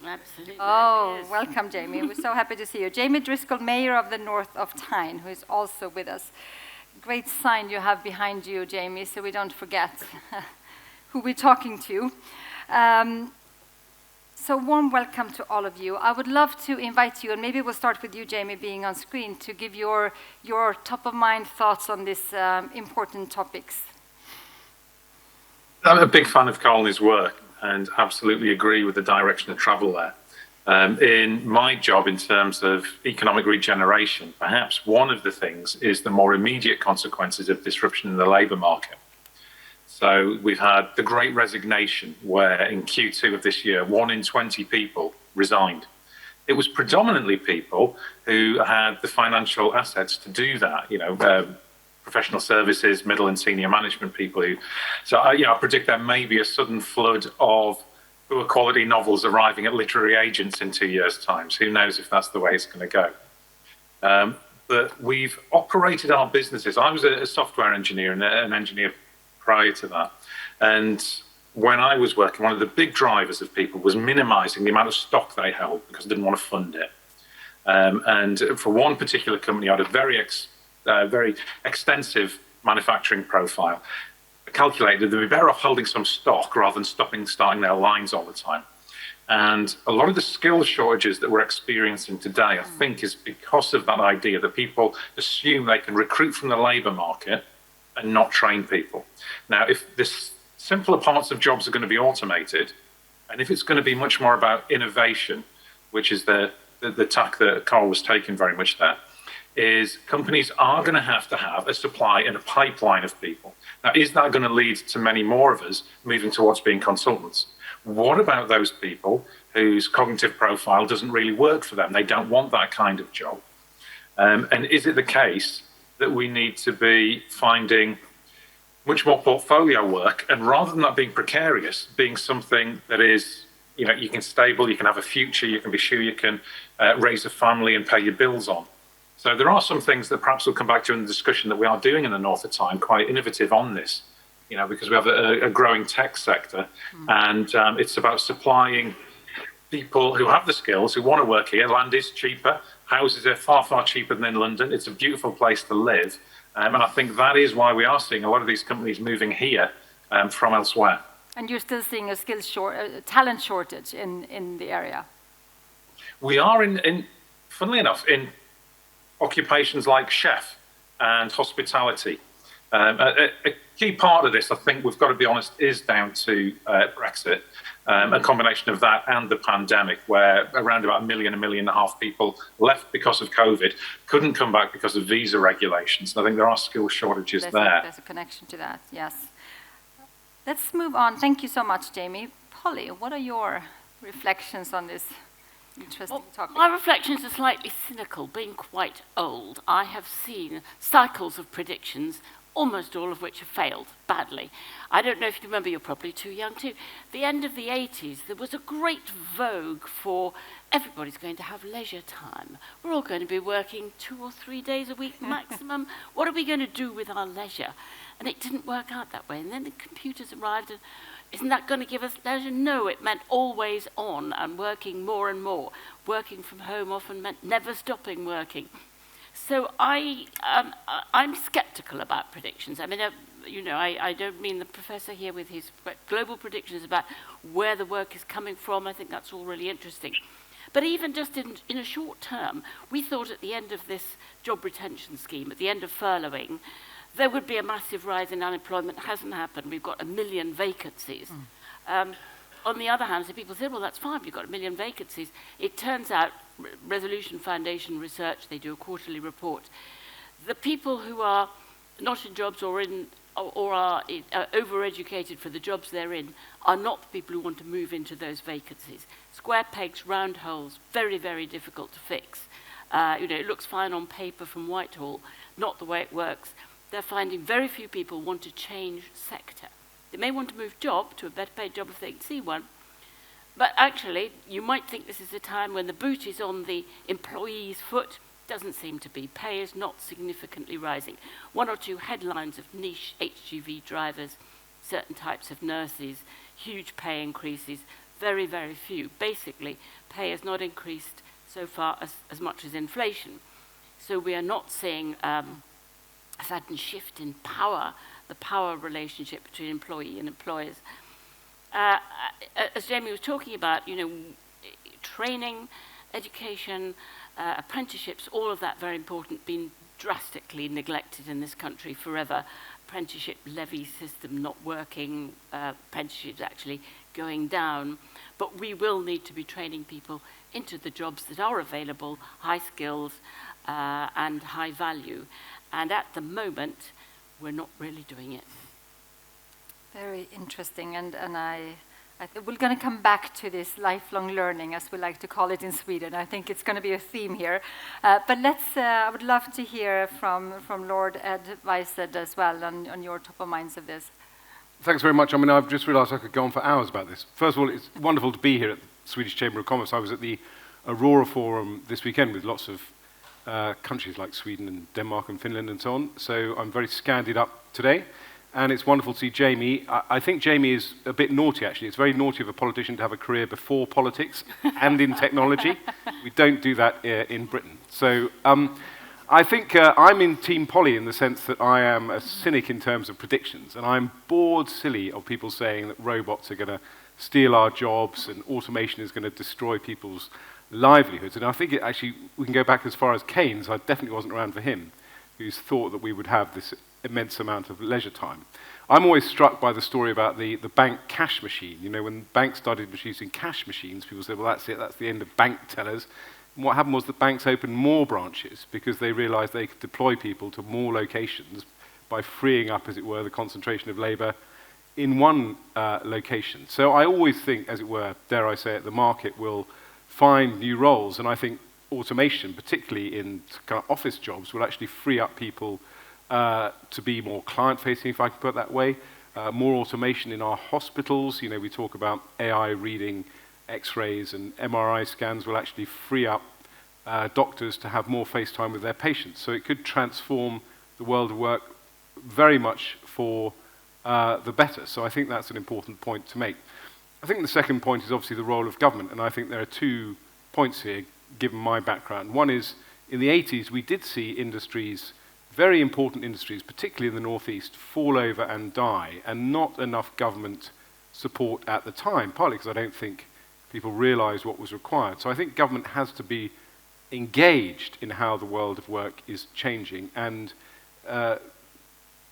Absolutely. Oh, welcome, Jamie. We're so happy to see you. Jamie Driscoll, Mayor of the North of Tyne, who is also with us. Great sign you have behind you, Jamie, so we don't forget who we're talking to. So warm welcome to all of you. I would love to invite you, and maybe we'll start with you, Jamie, being on screen, to give your top-of-mind thoughts on these important topics. I'm a big fan of Columnist's work and absolutely agree with the direction of travel there. In my job, in terms of economic regeneration, perhaps one of the things is the more immediate consequences of disruption in the labour market. So we've had the Great Resignation, where in Q2 of this year, 1 in 20 people resigned. It was predominantly people who had the financial assets to do that, professional services, middle and senior management people who. So I predict there may be a sudden flood of poor quality novels arriving at literary agents in 2 years' time. So who knows if that's the way it's going to go. But we've operated our businesses. I was a software engineer and an engineer prior to that. And when I was working, one of the big drivers of people was minimizing the amount of stock they held because they didn't want to fund it. And for one particular company, I had a very extensive manufacturing profile. I calculated they'd be better off holding some stock rather than starting their lines all the time. And a lot of the skill shortages that we're experiencing today, I think, is because of that idea that people assume they can recruit from the labour market and not train people. Now, if this simpler parts of jobs are going to be automated, and if it's going to be much more about innovation, which is the tack that Carl was taking very much there, is companies are going to have a supply and a pipeline of people. Now, is that going to lead to many more of us moving towards being consultants? What about those people whose cognitive profile doesn't really work for them? They don't want that kind of job. And is it the case that we need to be finding much more portfolio work, and rather than that being precarious, being something that is, you can stable, you can have a future, you can be sure you can raise a family and pay your bills on. So there are some things that perhaps we'll come back to in the discussion that we are doing in the North of Tyne, quite innovative on this, because we have a growing tech sector, and it's about supplying people who have the skills, who want to work here. Land is cheaper. Houses are far, far cheaper than in London. It's a beautiful place to live. And I think that is why we are seeing a lot of these companies moving here from elsewhere. And you're still seeing a talent shortage in the area? We are, funnily enough, in occupations like chef and hospitality. A key part of this, I think we've got to be honest, is down to Brexit. A combination of that and the pandemic, where around about 1.5 million people left because of COVID, couldn't come back because of visa regulations. And I think there are skill shortages there. There's a connection to that, yes. Let's move on. Thank you so much, Jamie. Polly, what are your reflections on this interesting topic? My reflections are slightly cynical. Being quite old, I have seen cycles of predictions, almost all of which have failed badly. I don't know if you remember, you're probably too young too. The end of the 80s, there was a great vogue for everybody's going to have leisure time. We're all going to be working 2 or 3 days a week maximum. What are we going to do with our leisure? And it didn't work out that way. And then the computers arrived, and isn't that going to give us leisure? No, it meant always on and working more and more. Working from home often meant never stopping working. So I'm skeptical about predictions. I mean, I don't mean the professor here with his global predictions about where the work is coming from. I think that's all really interesting. But even just in a short term, we thought at the end of this job retention scheme, at the end of furloughing, there would be a massive rise in unemployment. It hasn't happened. We've got 1 million vacancies. On the other hand, so people said, well, that's fine, you've got 1 million vacancies. It turns out, Resolution Foundation research, they do a quarterly report. The people who are not in jobs or are overeducated for the jobs they're in are not the people who want to move into those vacancies. Square pegs, round holes, very, very difficult to fix. It looks fine on paper from Whitehall, not the way it works. They're finding very few people want to change sector. They may want to move job to a better paid job if they can see one, but actually you might think this is a time when the boot is on the employee's foot. Doesn't seem to be. Pay is not significantly rising. 1 or 2 headlines of niche HGV drivers, certain types of nurses, huge pay increases, very, very few. Basically, pay has not increased so far as much as inflation. So we are not seeing a sudden shift in power, the power relationship between employee and employers. As Jamie was talking about, you know, training, education, apprenticeships, all of that very important, been drastically neglected in this country forever. Apprenticeship levy system not working, apprenticeships actually going down. But we will need to be training people into the jobs that are available, high skills and high value. And at the moment, we're not really doing it. Very interesting, and we're going to come back to this lifelong learning, as we like to call it in Sweden. I think it's going to be a theme here. But I would love to hear from Lord Ed Vaizey as well on your top of minds of this. Thanks very much. I mean, I've just realised I could go on for hours about this. First of all, it's wonderful to be here at the Swedish Chamber of Commerce. I was at the Aurora Forum this weekend with lots of countries like Sweden and Denmark and Finland and so on. So I'm very scanded up today. And it's wonderful to see Jamie. I think Jamie is a bit naughty, actually. It's very naughty of a politician to have a career before politics and in technology. We don't do that in Britain. So I think I'm in Team Polly in the sense that I am a cynic in terms of predictions. And I'm bored silly of people saying that robots are going to steal our jobs and automation is going to destroy people's livelihoods. And I think we can go back as far as Keynes. I definitely wasn't around for him, who's thought that we would have this immense amount of leisure time. I'm always struck by the story about the bank cash machine. You know, when banks started producing cash machines, people said, well, that's it, that's the end of bank tellers. And what happened was that banks opened more branches because they realized they could deploy people to more locations by freeing up, as it were, the concentration of labor in one location. So I always think, as it were, dare I say it, the market will find new roles. And I think automation, particularly in kind of office jobs, will actually free up people to be more client-facing, if I can put it that way. More automation in our hospitals. You know, we talk about AI reading X-rays and MRI scans will actually free up doctors to have more face time with their patients. So it could transform the world of work very much for the better. So I think that's an important point to make. I think the second point is obviously the role of government, and I think there are 2 points here, given my background. One is, in the 80s, we did see industries, very important industries, particularly in the northeast, fall over and die, and not enough government support at the time, partly because I don't think people realised what was required. So I think government has to be engaged in how the world of work is changing and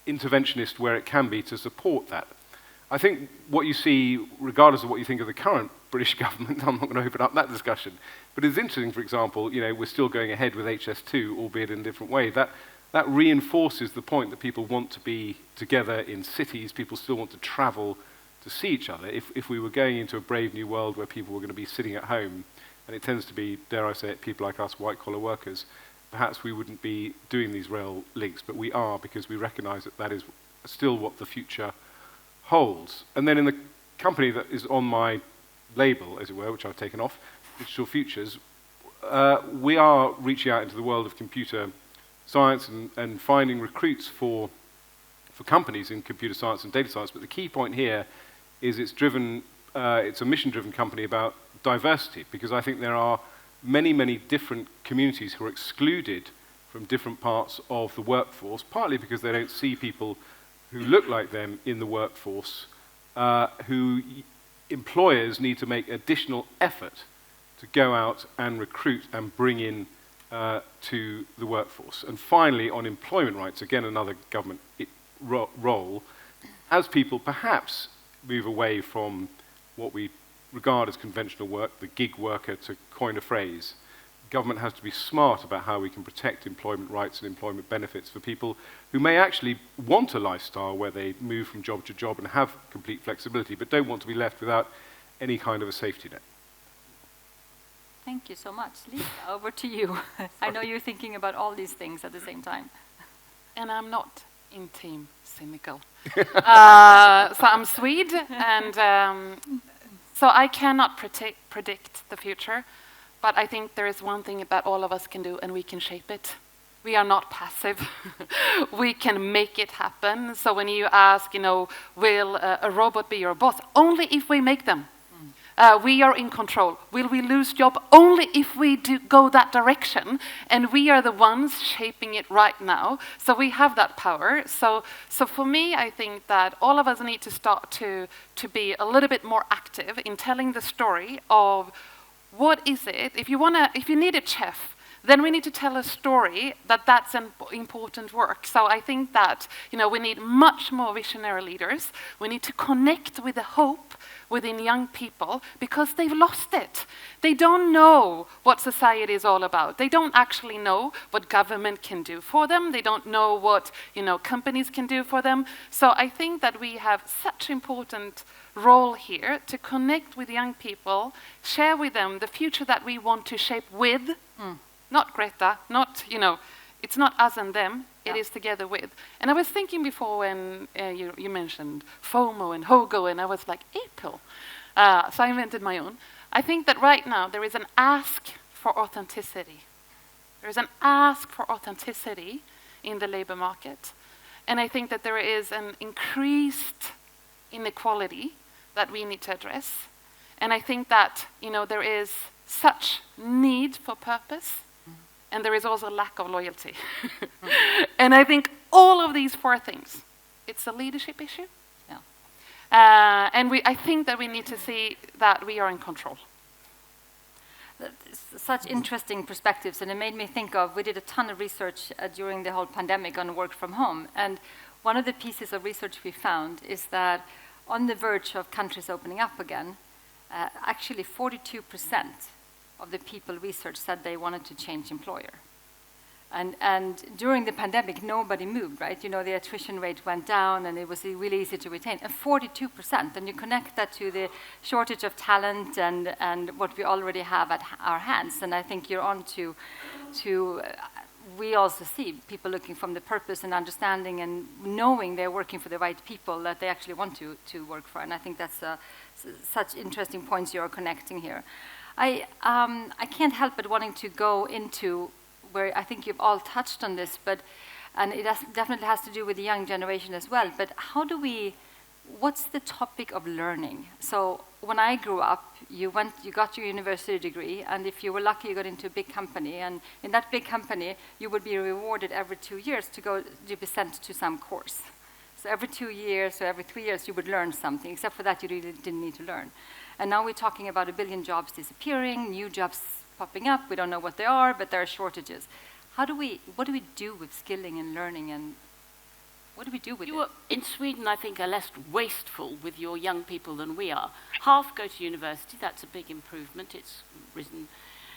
interventionist where it can be to support that. I think what you see, regardless of what you think of the current British government, I'm not going to open up that discussion, but it's interesting, for example, you know, we're still going ahead with HS2, albeit in a different way. That reinforces the point that people want to be together in cities, people still want to travel to see each other. If we were going into a brave new world where people were going to be sitting at home, and it tends to be, dare I say it, people like us, white-collar workers, perhaps we wouldn't be doing these rail links, but we are because we recognise that that is still what the future holds. And then in the company that is on my label, as it were, which I've taken off, Digital Futures, we are reaching out into the world of computer science and finding recruits for companies in computer science and data science. But the key point here is it's a mission-driven company about diversity, because I think there are many, many different communities who are excluded from different parts of the workforce, partly because they don't see people who look like them in the workforce, who employers need to make additional effort to go out and recruit and bring in to the workforce. And finally, on employment rights, again, another government role, as people perhaps move away from what we regard as conventional work, the gig worker, to coin a phrase, government has to be smart about how we can protect employment rights and employment benefits for people who may actually want a lifestyle where they move from job to job and have complete flexibility, but don't want to be left without any kind of a safety net. Thank you so much. Lisa, over to you. I know you're thinking about all these things at the same time. And I'm not in team cynical. So I'm Swede, and so I cannot predict the future, but I think there is one thing that all of us can do, and we can shape it. We are not passive. We can make it happen. So when you ask, you know, will a robot be your boss? Only if we make them. We are in control. Will we lose job? Only if we do go that direction, and we are the ones shaping it right now. So we have that power. So for me, I think that all of us need to start to be a little bit more active in telling the story of what is it. If you need a chef, then we need to tell a story that's an important work. So I think that we need much more visionary leaders. We need to connect with the hope within young people, because they've lost it. They don't know what society is all about. They don't actually know what government can do for them. They don't know what companies can do for them. So I think that we have such an important role here to connect with young people, share with them the future that we want to shape with, not Greta, not, it's not us and them, it is together with. And I was thinking before when you mentioned FOMO and HOGO, and I was like, April. So I invented my own. I think that right now there is an ask for authenticity. There is an ask for authenticity in the labor market. And I think that there is an increased inequality that we need to address. And I think that, there is such need for purpose, and there is also a lack of loyalty. And I think all of these four things, it's a leadership issue. Yeah. And I think that we need to see that we are in control. Such interesting perspectives, and it made me think of, we did a ton of research during the whole pandemic on work from home, and one of the pieces of research we found is that on the verge of countries opening up again, actually 42% of the people researched said they wanted to change employer. And during the pandemic, nobody moved, right? The attrition rate went down, and it was really easy to retain. And 42%, and you connect that to the shortage of talent and what we already have at our hands. And I think you're on to we also see people looking from the purpose and understanding and knowing they're working for the right people that they actually want to work for. And I think that's such interesting points you're connecting here. I can't help but wanting to go into where I think you've all touched on this, and it definitely has to do with the young generation as well, but what's the topic of learning? So when I grew up, you got your university degree, and if you were lucky, you got into a big company, and in that big company, you would be rewarded every 2 years to be sent to some course. So every 2 years or every 3 years, you would learn something. Except for that, you really didn't need to learn. And now we're talking about 1 billion jobs disappearing, new jobs popping up. We don't know what they are, but there are shortages. What do we do with skilling and learning, and what do we do with it? In Sweden, I think, are less wasteful with your young people than we are. Half go to university. That's a big improvement. It's risen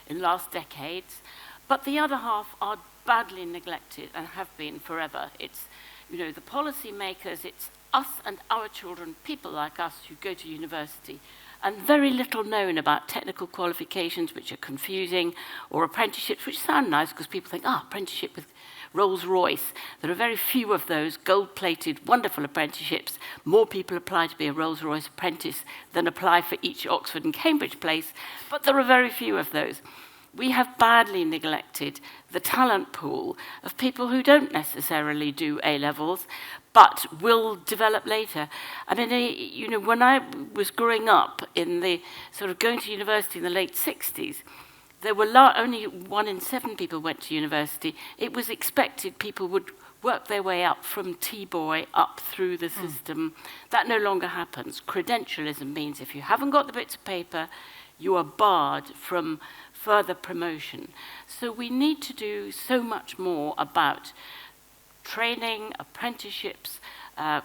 in the last decades. But the other half are badly neglected and have been forever. It's, the policy makers, it's us and our children, people like us who go to university, and very little known about technical qualifications, which are confusing, or apprenticeships, which sound nice because people think, apprenticeship with Rolls-Royce. There are very few of those gold-plated, wonderful apprenticeships. More people apply to be a Rolls-Royce apprentice than apply for each Oxford and Cambridge place, but there are very few of those. We have badly neglected the talent pool of people who don't necessarily do A-levels, but will develop later. I mean, when I was growing up in the sort of going to university in the late 60s, there were only 1 in 7 people went to university. It was expected people would work their way up from T-boy up through the system. That no longer happens. Credentialism means if you haven't got the bits of paper, you are barred from further promotion. So we need to do so much more about training, apprenticeships,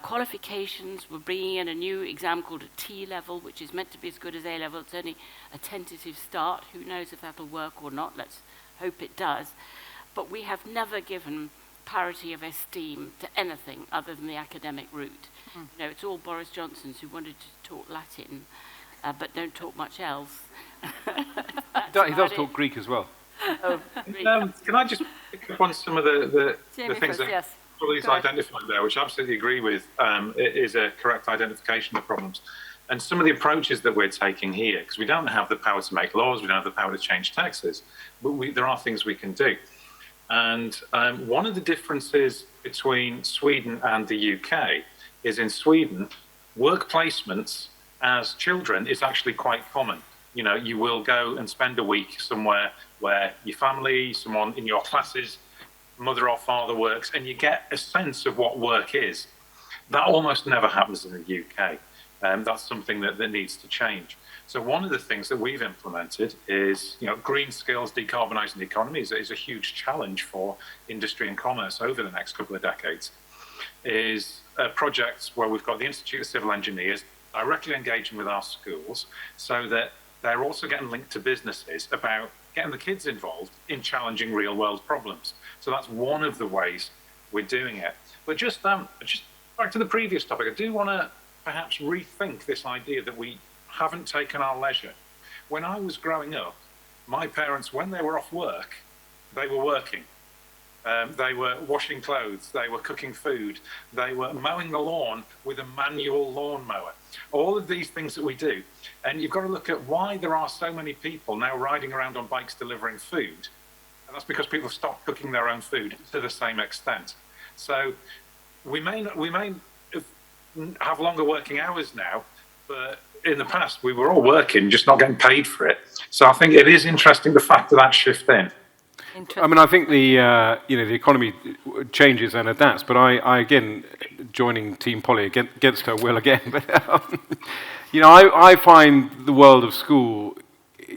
qualifications. We're bringing in a new exam called a T-level, which is meant to be as good as A-level. It's only a tentative start. Who knows if that'll work or not? Let's hope it does. But we have never given parity of esteem to anything other than the academic route. It's all Boris Johnsons who wanted to talk Latin, but don't talk much else. He does talk Greek as well. Can I just pick up on some of the things that Polly's identified there, which I absolutely agree with, is a correct identification of problems. And some of the approaches that we're taking here, because we don't have the power to make laws, we don't have the power to change taxes, but there are things we can do. And one of the differences between Sweden and the UK is in Sweden, work placements as children is actually quite common. You know, you will go and spend a week somewhere where your family, someone in your classes, mother or father works, and you get a sense of what work is. That almost never happens in the UK. That's something that needs to change. So one of the things that we've implemented is, you know, green skills, decarbonising the economy is a huge challenge for industry and commerce over the next couple of decades, is projects where we've got the Institute of Civil Engineers directly engaging with our schools so that they're also getting linked to businesses about getting the kids involved in challenging real world problems. So that's one of the ways we're doing it. But just back to the previous topic, I do want to perhaps rethink this idea that we haven't taken our leisure. When I was growing up, my parents, when they were off work, they were working. They were washing clothes, they were cooking food, they were mowing the lawn with a manual lawnmower. All of these things that we do. And you've got to look at why there are so many people now riding around on bikes delivering food. And that's because people have stopped cooking their own food to the same extent. So we may have longer working hours now, but in the past we were all working, just not getting paid for it. So I think it is interesting the fact that shift in. I mean, I think the the economy changes and adapts, but I again, joining Team Polly against her will again, but I find the world of school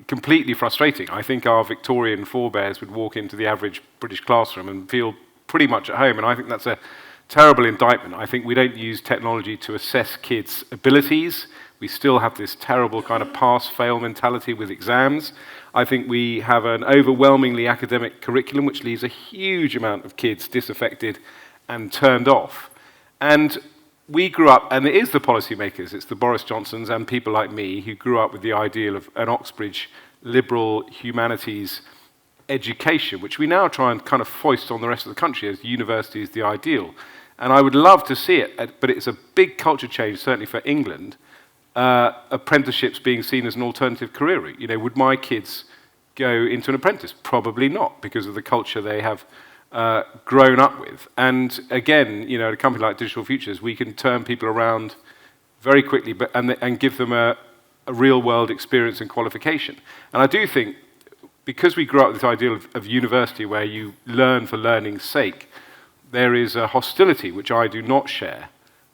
completely frustrating. I think our Victorian forebears would walk into the average British classroom and feel pretty much at home, and I think that's a terrible indictment. I think we don't use technology to assess kids' abilities. We still have this terrible kind of pass-fail mentality with exams. I think we have an overwhelmingly academic curriculum which leaves a huge amount of kids disaffected and turned off. And we grew up, and it is the policymakers, it's the Boris Johnsons and people like me who grew up with the ideal of an Oxbridge liberal humanities education, which we now try and kind of foist on the rest of the country as university is the ideal. And I would love to see it, but it's a big culture change, certainly for England, apprenticeships being seen as an alternative career route. You know, would my kids go into an apprentice? Probably not, because of the culture they have grown up with. And again, you know, at a company like Digital Futures, we can turn people around very quickly, and give them a real-world experience and qualification. And I do think, because we grew up with this ideal of university where you learn for learning's sake, there is a hostility, which I do not share,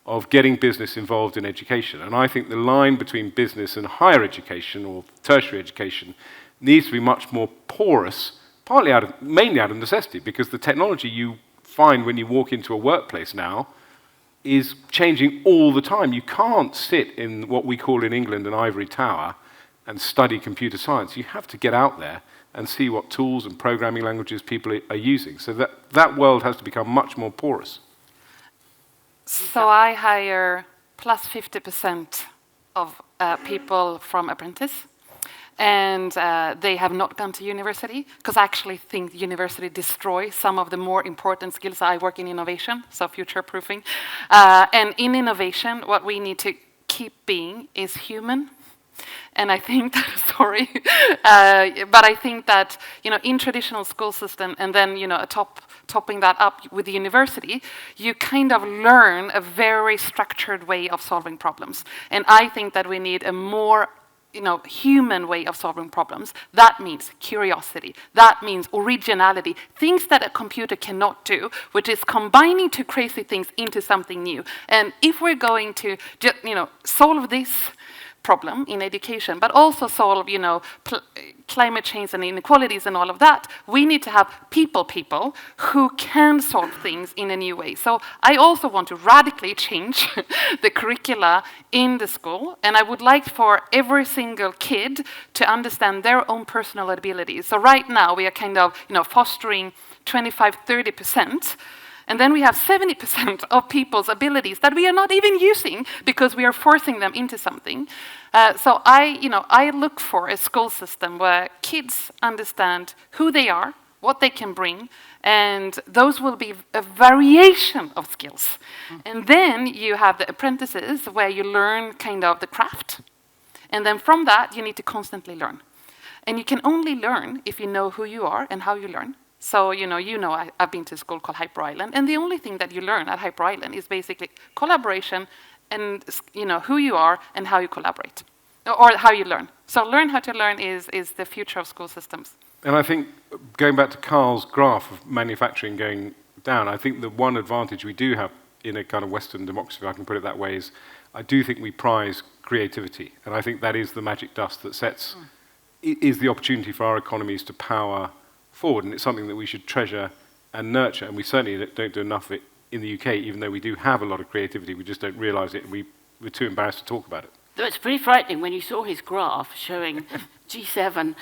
of getting business involved in education. And I think the line between business and higher education or tertiary education needs to be much more porous, mainly out of necessity, because the technology you find when you walk into a workplace now is changing all the time. You can't sit in what we call in England an ivory tower and study computer science. You have to get out there and see what tools and programming languages people are using. So that world has to become much more porous. So I hire plus 50% of people from apprentice, and they have not gone to university, because I actually think university destroys some of the more important skills. I work in innovation, so future-proofing. And in innovation, what we need to keep being is human. And I think that, sorry, but I think that, you know, in traditional school system, and then, you know, topping that up with the university, you kind of learn a very structured way of solving problems. And I think that we need a more, you know, human way of solving problems. That means curiosity. That means originality. Things that a computer cannot do, which is combining two crazy things into something new. And if we're going to, you know, solve this problem in education, but also solve, you know, climate change and inequalities and all of that, we need to have people who can solve things in a new way. So I also want to radically change the curricula in the school, and I would like for every single kid to understand their own personal abilities. So right now we are kind of, you know, fostering 25-30%. And then we have 70% of people's abilities that we are not even using because we are forcing them into something. So I look for a school system where kids understand who they are, what they can bring, and those will be a variation of skills. And then you have the apprentices where you learn kind of the craft. And then from that, you need to constantly learn. And you can only learn if you know who you are and how you learn. So, I've been to a school called Hyper Island, and the only thing that you learn at Hyper Island is basically collaboration and who you are and how you collaborate, or how you learn. So learn how to learn is the future of school systems. And I think, going back to Carl's graph of manufacturing going down, I think the one advantage we do have in a kind of Western democracy, if I can put it that way, is I do think we prize creativity. And I think that is the magic dust that sets, is the opportunity for our economies to power forward. And it's something that we should treasure and nurture. And we certainly don't do enough of it in the UK, even though we do have a lot of creativity. We just don't realise it. We're too embarrassed to talk about it. So it's pretty frightening when you saw his graph showing G7,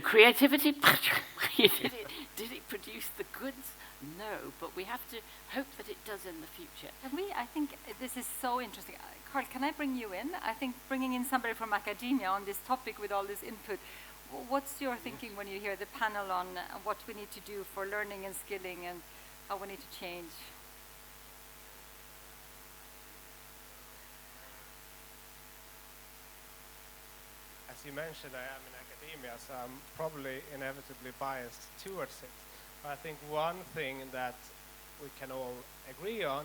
creativity. Did it produce the goods? No, but we have to hope that it does in the future. I think this is so interesting. Carl, can I bring you in? I think bringing in somebody from academia on this topic with all this input, what's your thinking when you hear the panel on what we need to do for learning and skilling and how we need to change? As you mentioned, I am in academia, so I'm probably inevitably biased towards it. But I think one thing that we can all agree on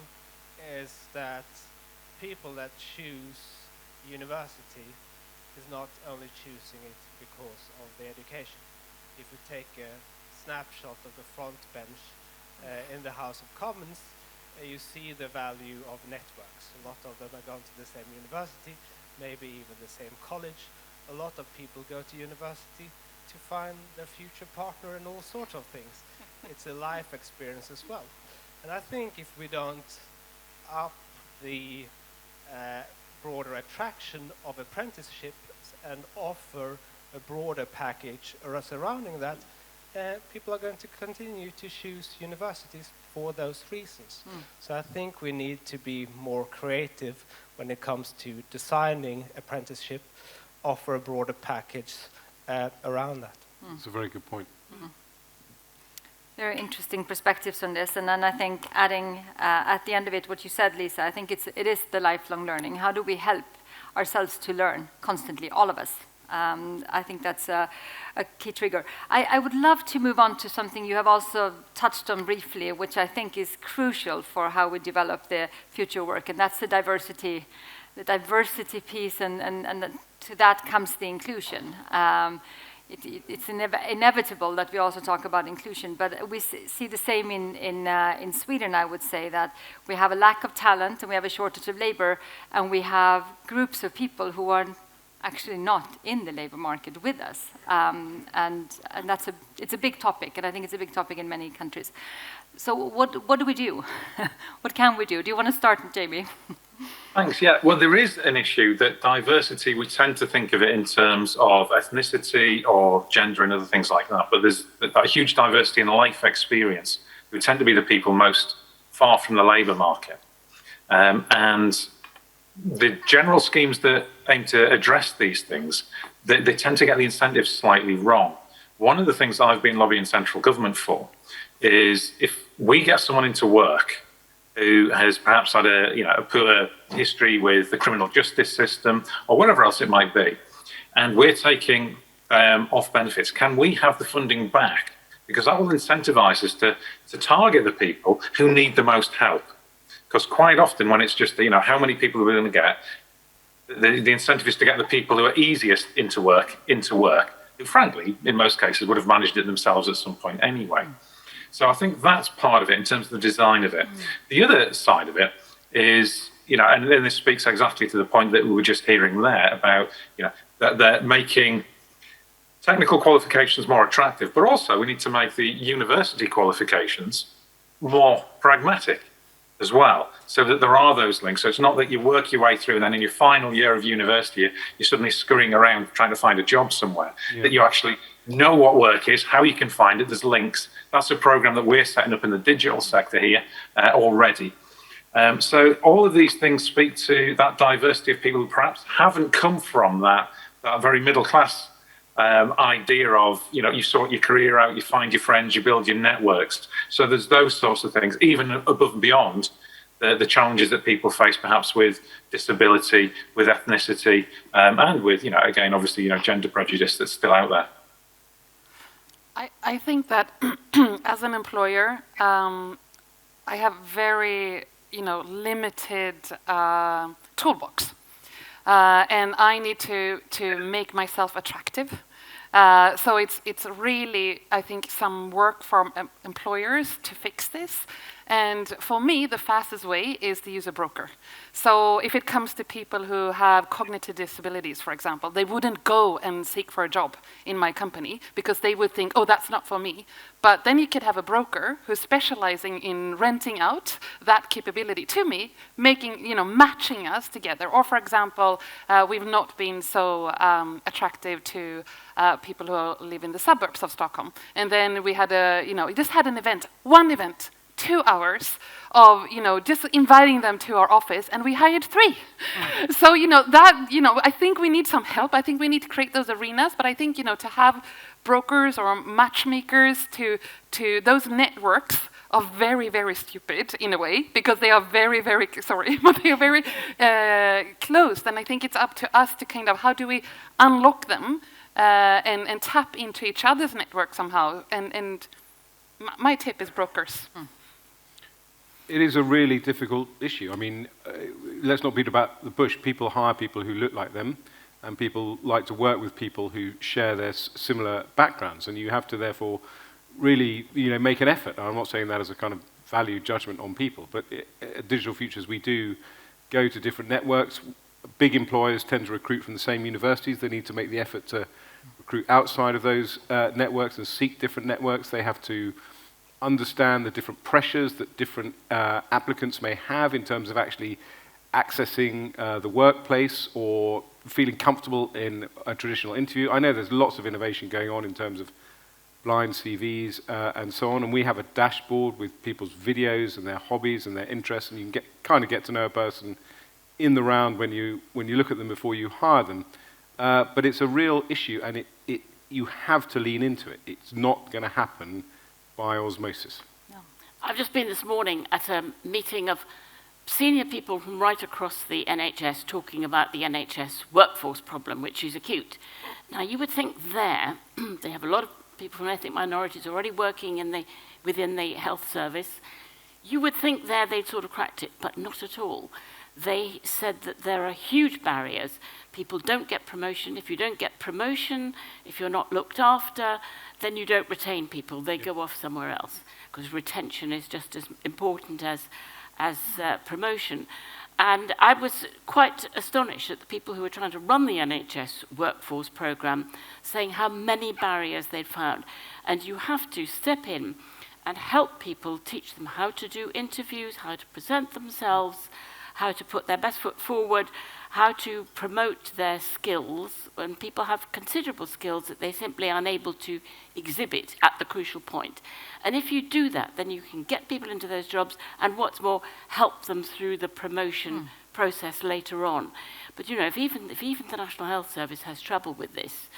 is that people that choose university is not only choosing it because of the education. If we take a snapshot of the front bench in the House of Commons, you see the value of networks. A lot of them are going to the same university, maybe even the same college. A lot of people go to university to find their future partner and all sorts of things. It's a life experience as well. And I think if we don't up the broader attraction of apprenticeships and offer a broader package surrounding that, people are going to continue to choose universities for those reasons. So I think we need to be more creative when it comes to designing apprenticeship, offer a broader package around that. That's a very good point. Very interesting perspectives on this, and then I think adding at the end of it what you said, Lisa, I think it is the lifelong learning. How do we help ourselves to learn constantly, all of us? I think that's a key trigger. I would love to move on to something you have also touched on briefly, which I think is crucial for how we develop the future work, and that's the diversity piece, and to that comes the inclusion. It's inevitable that we also talk about inclusion, but we see the same in Sweden. I would say that we have a lack of talent and we have a shortage of labor, and we have groups of people who are actually not in the labor market with us, and it's a big topic, and I think it's a big topic in many countries. So what do we do? What can we do? Do you want to start, Jamie? Thanks. Yeah. Well, there is an issue that diversity, we tend to think of it in terms of ethnicity or gender and other things like that. But there's a huge diversity in life experience, who tend to be the people most far from the labour market. And the general schemes that aim to address these things, they tend to get the incentives slightly wrong. One of the things I've been lobbying central government for is if we get someone into work who has perhaps had a poor history with the criminal justice system or whatever else it might be, and we're taking off benefits, can we have the funding back? Because that will incentivize us to target the people who need the most help. Because quite often when it's just, how many people are we going to get, the incentive is to get the people who are easiest into work, who frankly, in most cases, would have managed it themselves at some point anyway. So I think that's part of it in terms of the design of it. The other side of it is, and then this speaks exactly to the point that we were just hearing there about, that they're making technical qualifications more attractive, but also we need to make the university qualifications more pragmatic as well, so that there are those links. So it's not that you work your way through and then in your final year of university, you're suddenly scurrying around trying to find a job somewhere, that you actually know what work is, how you can find it, there's links. That's a program that we're setting up in the digital sector here already. So all of these things speak to that diversity of people who perhaps haven't come from that very middle class idea of, you sort your career out, you find your friends, you build your networks. So there's those sorts of things, even above and beyond the challenges that people face perhaps with disability, with ethnicity, and with, again, obviously, gender prejudice that's still out there. I think that as an employer, I have very, limited toolbox. And I need to make myself attractive. So it's really, I think, some work for employers to fix this. And for me, the fastest way is to use a broker. So if it comes to people who have cognitive disabilities, for example, they wouldn't go and seek for a job in my company because they would think, oh, that's not for me. But then you could have a broker who's specializing in renting out that capability to me, making, matching us together. Or, for example, we've not been so attractive to people who live in the suburbs of Stockholm. And then we had we just had an event, one event, 2 hours of, just inviting them to our office, and we hired 3. So, I think we need some help. I think we need to create those arenas, but I think, to have brokers or matchmakers to those networks are very, very stupid in a way, because they are very, very, sorry, but they are very closed. And I think it's up to us to kind of, how do we unlock them and tap into each other's network somehow? And my tip is brokers. It is a really difficult issue. I mean, let's not beat about the bush. People hire people who look like them, and people like to work with people who share their similar backgrounds. And you have to, therefore, really, make an effort. I'm not saying that as a kind of value judgment on people, but at Digital Futures, we do go to different networks. Big employers tend to recruit from the same universities. They need to make the effort to recruit outside of those networks and seek different networks. They have to understand the different pressures that different applicants may have in terms of actually accessing the workplace or feeling comfortable in a traditional interview. I know there's lots of innovation going on in terms of blind CVs and so on, and we have a dashboard with people's videos and their hobbies and their interests, and you can kind of get to know a person in the round when you look at them before you hire them. But it's a real issue, and you have to lean into it. It's not going to happen by osmosis. No. I've just been this morning at a meeting of senior people from right across the NHS talking about the NHS workforce problem, which is acute. Now, you would think there, they have a lot of people from ethnic minorities already working within the health service. You would think there they'd sort of cracked it, but not at all. They said that there are huge barriers. People don't get promotion. If you don't get promotion, if you're not looked after, then you don't retain people. They go off somewhere else, because retention is just as important as promotion. And I was quite astonished at the people who were trying to run the NHS workforce programme, saying how many barriers they'd found. And you have to step in and help people, teach them how to do interviews, how to present themselves, how to put their best foot forward, how to promote their skills, when people have considerable skills that they simply are unable to exhibit at the crucial point. And if you do that, then you can get people into those jobs, and what's more, help them through the promotion process later on. But if even the National Health Service has trouble with this,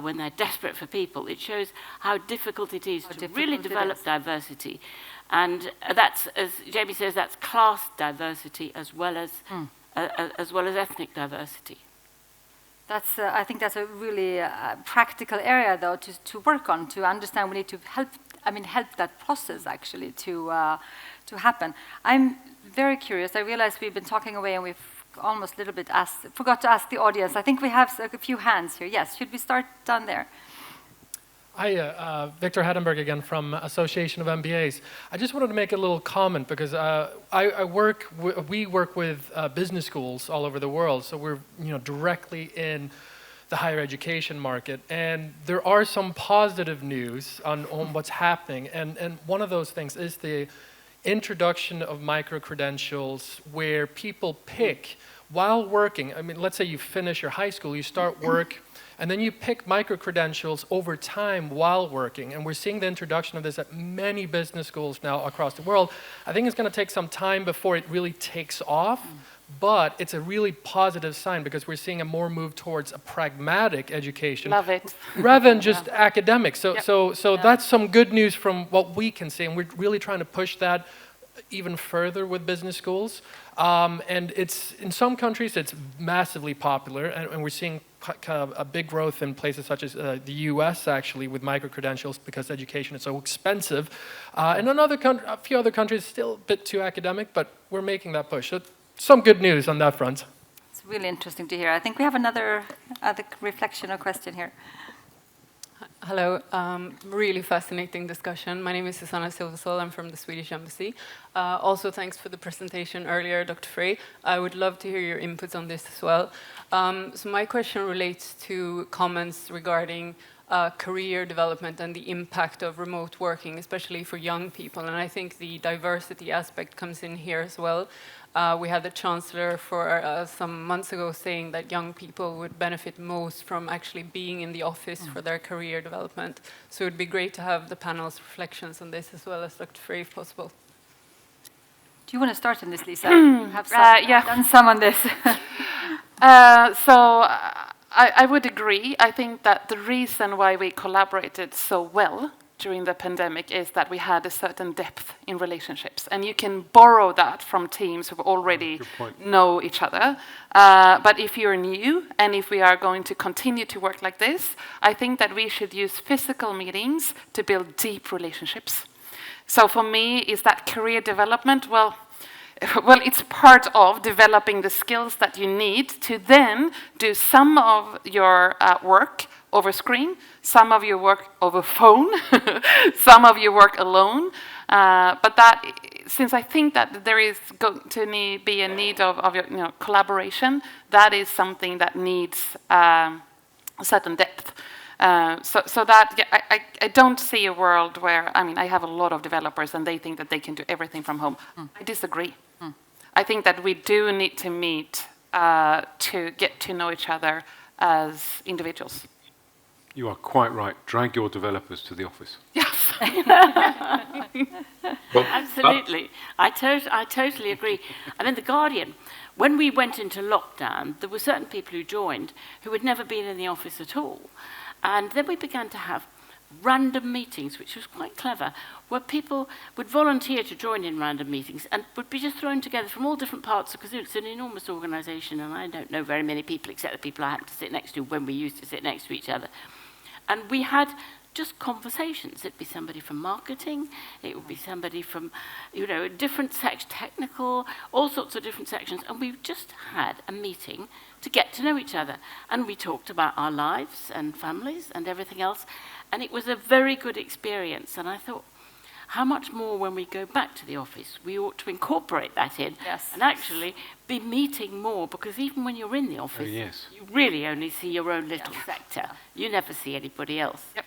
when they're desperate for people, it shows how difficult it is to really develop diversity. And that's, as Jamie says, that's class diversity as well as ethnic diversity. That's, I think that's a really practical area, though, to work on, to understand. We need to help that process actually to happen. I'm very curious. I realize we've been talking away, and we've almost a little bit forgot to ask the audience. I think we have a few hands here. Yes, should we start down there? Hi, Victor Heddenberg again from Association of MBAs. I just wanted to make a little comment, because we work with business schools all over the world, so we're directly in the higher education market, and there are some positive news on what's happening, and one of those things is the introduction of micro-credentials, where people pick while working. I mean, let's say you finish your high school, you start work, and then you pick micro-credentials over time while working. And we're seeing the introduction of this at many business schools now across the world. I think it's going to take some time before it really takes off, but it's a really positive sign, because we're seeing a more move towards a pragmatic education. Love it. Rather than just academic. So that's some good news from what we can see, and we're really trying to push that even further with business schools. And it's, in some countries, it's massively popular, and we're seeing kind of a big growth in places such as the US, actually, with micro-credentials, because education is so expensive. And in a few other countries, still a bit too academic, but we're making that push. So some good news on that front. It's really interesting to hear. I think we have another reflection or question here. Hello, really fascinating discussion. My name is Susanna Silversol. I'm from the Swedish Embassy. Also, thanks for the presentation earlier, Dr. Frey. I would love to hear your inputs on this as well. So my question relates to comments regarding career development and the impact of remote working, especially for young people. And I think the diversity aspect comes in here as well. We had the Chancellor for some months ago saying that young people would benefit most from actually being in the office for their career development. So it would be great to have the panel's reflections on this as well as Dr. Frey, if possible. Do you want to start on this, Lisa? Have done some on this. I would agree. I think that the reason why we collaborated so well during the pandemic is that we had a certain depth in relationships. And you can borrow that from teams who already know each other. But if you're new, and if we are going to continue to work like this, I think that we should use physical meetings to build deep relationships. So for me, is that career development? Well, it's part of developing the skills that you need to then do some of your work over screen, some of your work over phone, some of your work alone. But that, since I think that there is going to be a need of your, collaboration, that is something that needs a certain depth. So that, I don't see a world where, I have a lot of developers and they think that they can do everything from home. I disagree. I think that we do need to meet to get to know each other as individuals. You are quite right. Drag your developers to the office. Yes. Well, Absolutely. I totally agree. And in The Guardian, when we went into lockdown, there were certain people who joined who had never been in the office at all. And then we began to have random meetings, which was quite clever, where people would volunteer to join in random meetings and would be just thrown together from all different parts, because it's an enormous organisation and I don't know very many people except the people I happened to sit next to when we used to sit next to each other. And we had just conversations. It'd be somebody from marketing, it would be somebody from, different sections, technical, all sorts of different sections, and we just had a meeting to get to know each other. And we talked about our lives and families and everything else, and it was a very good experience. And I thought, how much more when we go back to the office, we ought to incorporate that in and actually be meeting more, because even when you're in the office, you really only see your own little sector. You never see anybody else. Yep.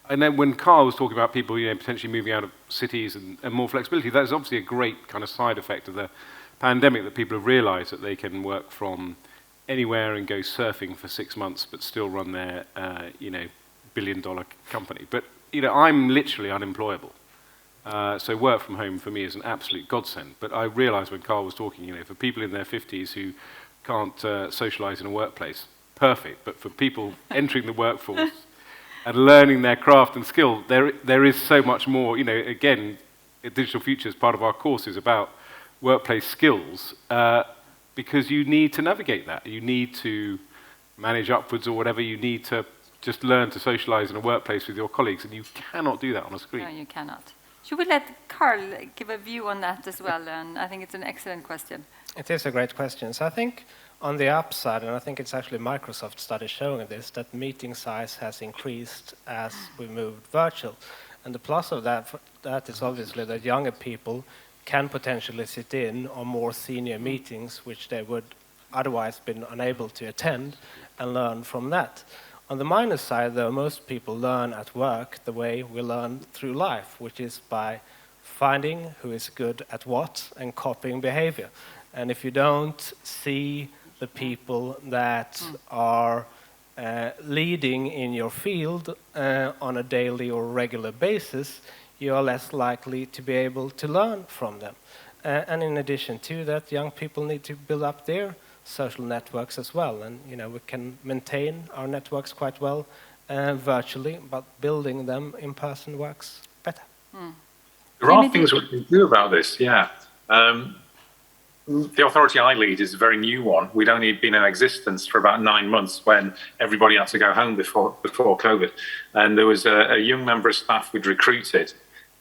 I know when Carl was talking about people, potentially moving out of cities and more flexibility, that is obviously a great kind of side effect of the pandemic, that people have realised that they can work from anywhere and go surfing for 6 months, but still run their, billion-dollar company. But, I'm literally unemployable. So work from home for me is an absolute godsend. But I realised when Carl was talking, for people in their 50s who can't socialise in a workplace, perfect. But for people entering the workforce and learning their craft and skill, there is so much more. Again, Digital Future is part of our course is about workplace skills, because you need to navigate that. You need to manage upwards or whatever. You need to just learn to socialise in a workplace with your colleagues, and you cannot do that on a screen. No, you cannot. Should we let Carl give a view on that as well? And I think it's an excellent question. It is a great question. So I think on the upside, and I think it's actually Microsoft study showing this, that meeting size has increased as we moved virtual. And the plus of that is obviously that younger people can potentially sit in on more senior meetings, which they would otherwise been unable to attend, and learn from that. On the minus side, though, most people learn at work the way we learn through life, which is by finding who is good at what and copying behavior. And if you don't see the people that are leading in your field on a daily or regular basis, you are less likely to be able to learn from them. And in addition to that, young people need to build up their social networks as well. And we can maintain our networks quite well virtually, but building them in person works better. There are things we can do about this, yeah. The authority I lead is a very new one. We'd only been in existence for about 9 months when everybody had to go home before COVID. And there was a young member of staff we'd recruited,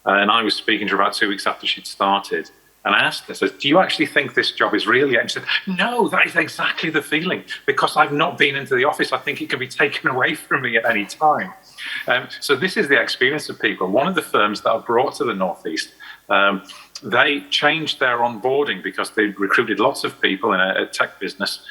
and I was speaking to her about 2 weeks after she'd started. and asked her, says, do you actually think this job is really it? And she said, no, that is exactly the feeling. Because I've not been into the office, I think it can be taken away from me at any time. So this is the experience of people. One of the firms that I brought to the Northeast, they changed their onboarding because they recruited lots of people in a tech business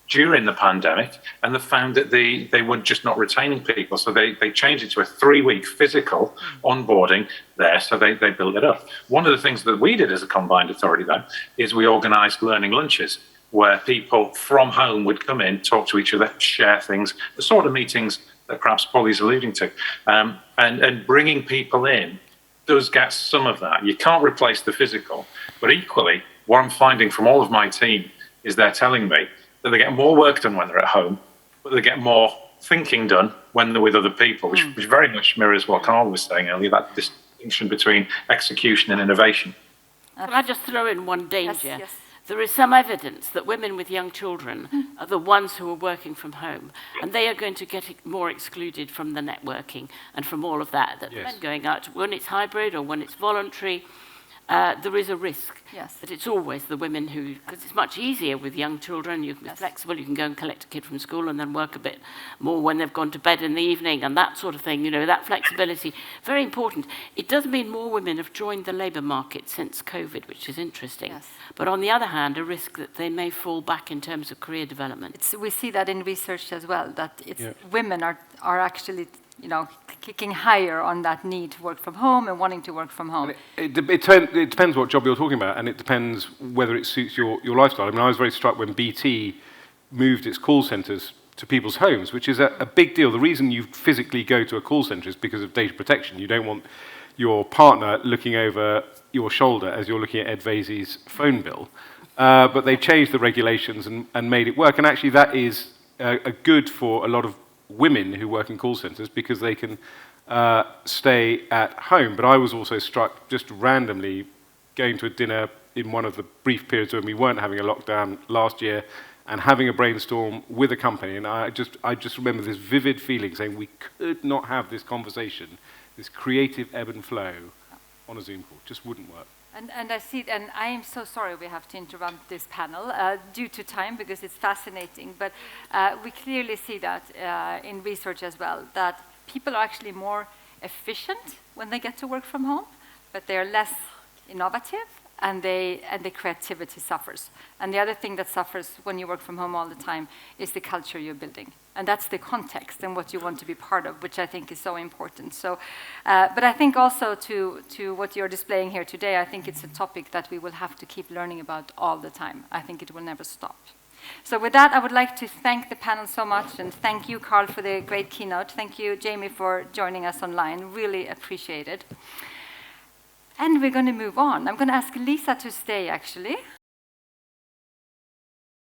during the pandemic, and they found that they were just not retaining people. So they changed it to a 3-week physical onboarding there, so they built it up. One of the things that we did as a combined authority then is we organised learning lunches where people from home would come in, talk to each other, share things, the sort of meetings that perhaps Polly's alluding to, and bringing people in does get some of that. You can't replace the physical, but equally, what I'm finding from all of my team is they're telling me that they get more work done when they're at home, but they get more thinking done when they're with other people, which very much mirrors what Carl was saying earlier, that distinction between execution and innovation. Can I just throw in one danger? Yes, yes. There is some evidence that women with young children are the ones who are working from home, and they are going to get more excluded from the networking and from all of that. That Yes. men going out, when it's hybrid or when it's voluntary, there is a risk Yes. that it's always the women who, because it's much easier with young children, you can be flexible, you can go and collect a kid from school and then work a bit more when they've gone to bed in the evening and that sort of thing, you know, that flexibility, very important. It does mean more women have joined the labour market since COVID, which is interesting. Yes. But on the other hand, a risk that they may fall back in terms of career development. We see that in research as well, that Yeah. women are actually, you know, kicking higher on that need to work from home and wanting to work from home. It depends what job you're talking about, and it depends whether it suits your lifestyle. I mean, I was very struck when BT moved its call centres to people's homes, which is a big deal. The reason you physically go to a call centre is because of data protection. You don't want your partner looking over your shoulder as you're looking at Ed Vaizey's phone bill. But they changed the regulations and made it work. And actually that is a good for a lot of women who work in call centres because they can stay at home. But I was also struck just randomly going to a dinner in one of the brief periods when we weren't having a lockdown last year and having a brainstorm with a company. And I just remember this vivid feeling saying we could not have this conversation, this creative ebb and flow on a Zoom call. Just wouldn't work. And I see, and I am so sorry we have to interrupt this panel due to time because it's fascinating. But we clearly see that in research as well, that people are actually more efficient when they get to work from home, but they are less innovative, and the creativity suffers. And the other thing that suffers when you work from home all the time is the culture you're building. And that's the context and what you want to be part of, which I think is so important. So, but I think also to what you're displaying here today, I think it's a topic that we will have to keep learning about all the time. I think it will never stop. So with that, I would like to thank the panel so much, and thank you, Carl, for the great keynote. Thank you, Jamie, for joining us online. Really appreciate it. And we're going to move on. I'm going to ask Lisa to stay, actually.